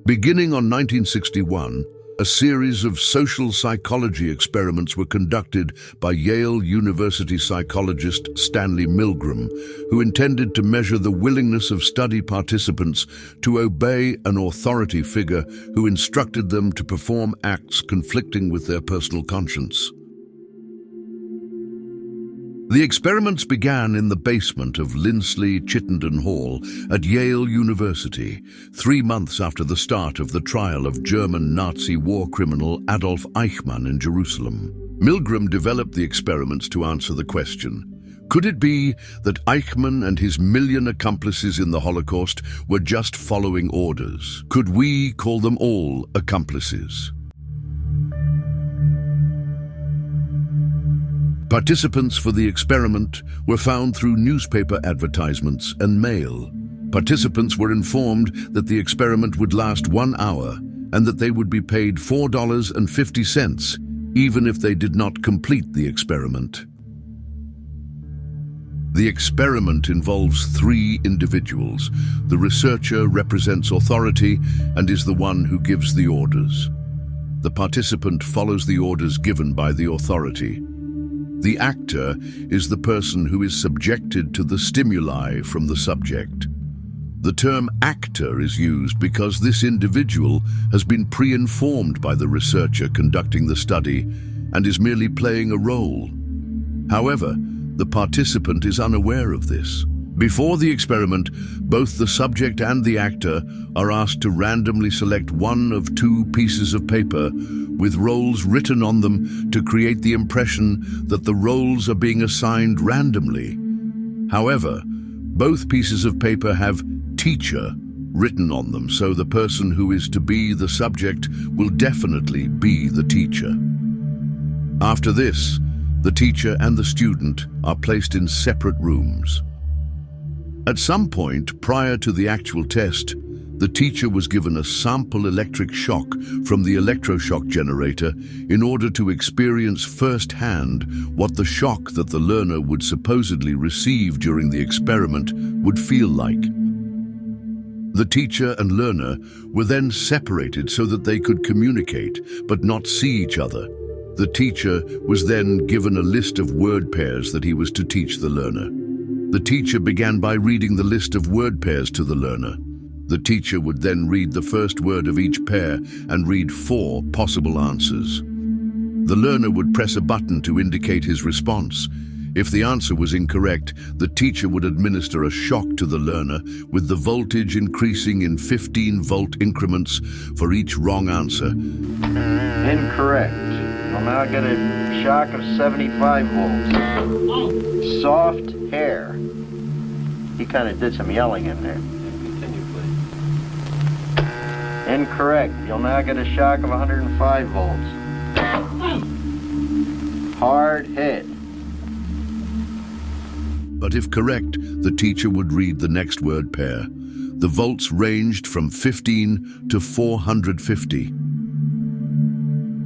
Beginning on 1961, a series of social psychology experiments were conducted by Yale University psychologist Stanley Milgram, who intended to measure the willingness of study participants to obey an authority figure who instructed them to perform acts conflicting with their personal conscience. The experiments began in the basement of Linsley Chittenden Hall at Yale University, 3 months after the start of the trial of German Nazi war criminal Adolf Eichmann in Jerusalem. Milgram developed the experiments to answer the question: could it be that Eichmann and his million accomplices in the Holocaust were just following orders? Could we call them all accomplices? Participants for the experiment were found through newspaper advertisements and mail. Participants were informed that the experiment would last 1 hour and that they would be paid $4.50, even if they did not complete the experiment. The experiment involves 3 individuals. The researcher represents authority and is the one who gives the orders. The participant follows the orders given by the authority. The actor is the person who is subjected to the stimuli from the subject. The term actor is used because this individual has been pre-informed by the researcher conducting the study and is merely playing a role. However, the participant is unaware of this. Before the experiment, both the subject and the actor are asked to randomly select one of 2 pieces of paper with roles written on them to create the impression that the roles are being assigned randomly. However, both pieces of paper have "teacher" written on them, so the person who is to be the subject will definitely be the teacher. After this, the teacher and the student are placed in separate rooms. At some point prior to the actual test, the teacher was given a sample electric shock from the electroshock generator in order to experience firsthand what the shock that the learner would supposedly receive during the experiment would feel like. The teacher and learner were then separated so that they could communicate but not see each other. The teacher was then given a list of word pairs that he was to teach the learner. The teacher began by reading the list of word pairs to the learner. The teacher would then read the first word of each pair and read 4 possible answers. The learner would press a button to indicate his response. If the answer was incorrect, the teacher would administer a shock to the learner, with the voltage increasing in 15-volt increments for each wrong answer. Incorrect. You'll now get a shock of 75 volts. Soft hair. He kind of did some yelling in there. Continue, please. Incorrect. You'll now get a shock of 105 volts. Hard head. But if correct, the teacher would read the next word pair. The volts ranged from 15 to 450.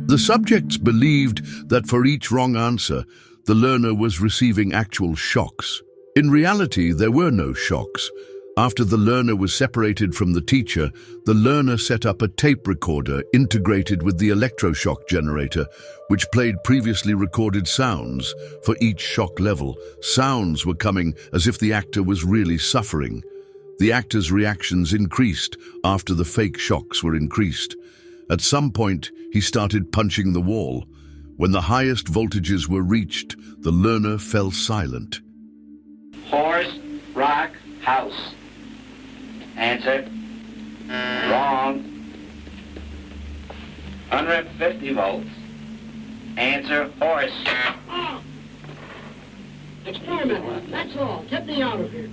The subjects believed that for each wrong answer, the learner was receiving actual shocks. In reality, there were no shocks. After the learner was separated from the teacher, the learner set up a tape recorder integrated with the electroshock generator, which played previously recorded sounds for each shock level. Sounds were coming as if the actor was really suffering. The actor's reactions increased after the fake shocks were increased. At some point, he started punching the wall. When the highest voltages were reached, the learner fell silent. Horse, rock, house. Answer. Wrong. 150 volts. Answer, horse. Experiment, that's all. Get me out of here.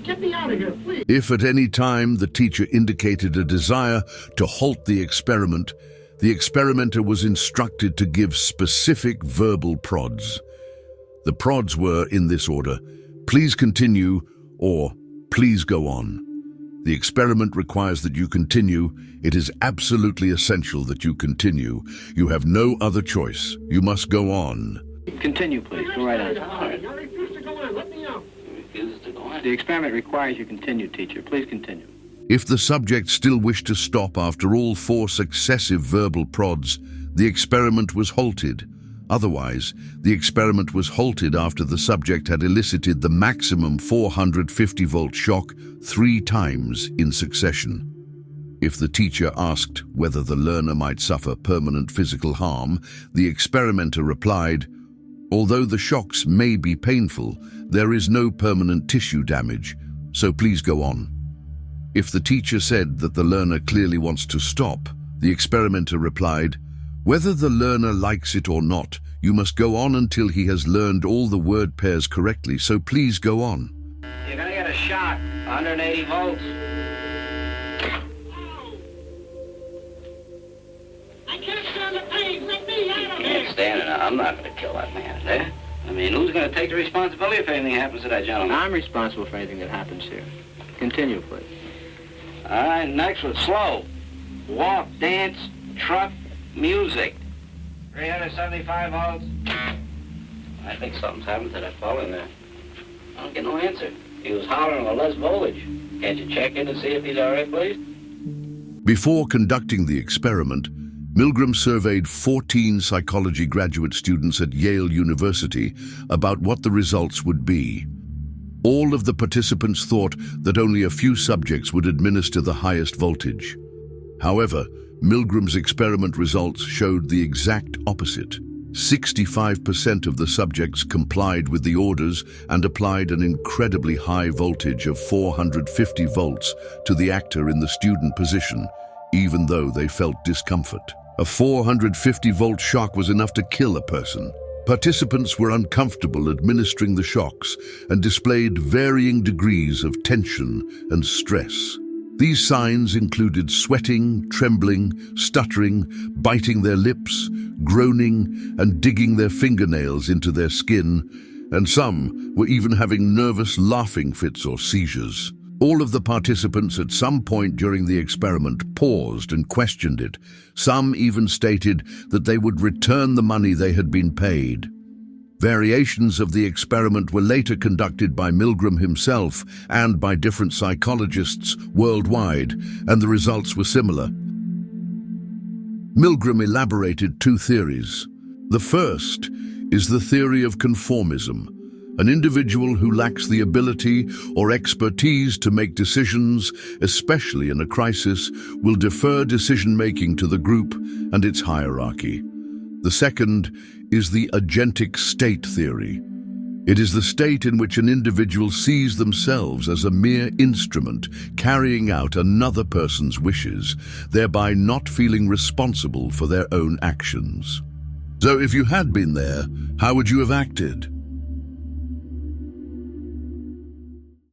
Get me out of here, please. If at any time the teacher indicated a desire to halt the experimenter was instructed to give specific verbal prods. The prods were in this order: please continue or please go on. The experiment requires that you continue. It is absolutely essential that you continue. You have no other choice. You must go on. Continue, please. Go right on. I refuse to go on. Let me out. The experiment requires you continue, teacher. Please continue. If the subject still wished to stop after all 4 successive verbal prods, the experiment was halted. Otherwise, the experiment was halted after the subject had elicited the maximum 450-volt shock 3 times in succession. If the teacher asked whether the learner might suffer permanent physical harm, the experimenter replied, "Although the shocks may be painful, there is no permanent tissue damage, so please go on." If the teacher said that the learner clearly wants to stop, the experimenter replied, "Whether the learner likes it or not, you must go on until he has learned all the word pairs correctly, so please go on." You're gonna get a shock, 180 volts. I can't stand the pain. Let me out of Can't here. stand it. I'm not gonna kill that man, eh? I mean, who's gonna take the responsibility if anything happens to that gentleman? I'm responsible for anything that happens here. Continue, please. All right, next one, slow. Walk, dance, truck, music. 375 volts. I think something's happened to that fellow in there. I don't get no answer. He was hollering a less voltage. Can't you check in to see if he's all right, please? Before conducting the experiment, Milgram surveyed 14 psychology graduate students at Yale University about what the results would be. All of the participants thought that only a few subjects would administer the highest voltage. However, Milgram's experiment results showed the exact opposite. 65% of the subjects complied with the orders and applied an incredibly high voltage of 450 volts to the actor in the student position, even though they felt discomfort. A 450-volt shock was enough to kill a person. Participants were uncomfortable administering the shocks and displayed varying degrees of tension and stress. These signs included sweating, trembling, stuttering, biting their lips, groaning, and digging their fingernails into their skin, and some were even having nervous laughing fits or seizures. All of the participants at some point during the experiment paused and questioned it. Some even stated that they would return the money they had been paid. Variations of the experiment were later conducted by Milgram himself and by different psychologists worldwide, and the results were similar. Milgram elaborated 2 theories. The first is the theory of conformism. An individual who lacks the ability or expertise to make decisions, especially in a crisis, will defer decision-making to the group and its hierarchy. The second is the agentic state theory. It is the state in which an individual sees themselves as a mere instrument carrying out another person's wishes, thereby not feeling responsible for their own actions. So if you had been there, how would you have acted?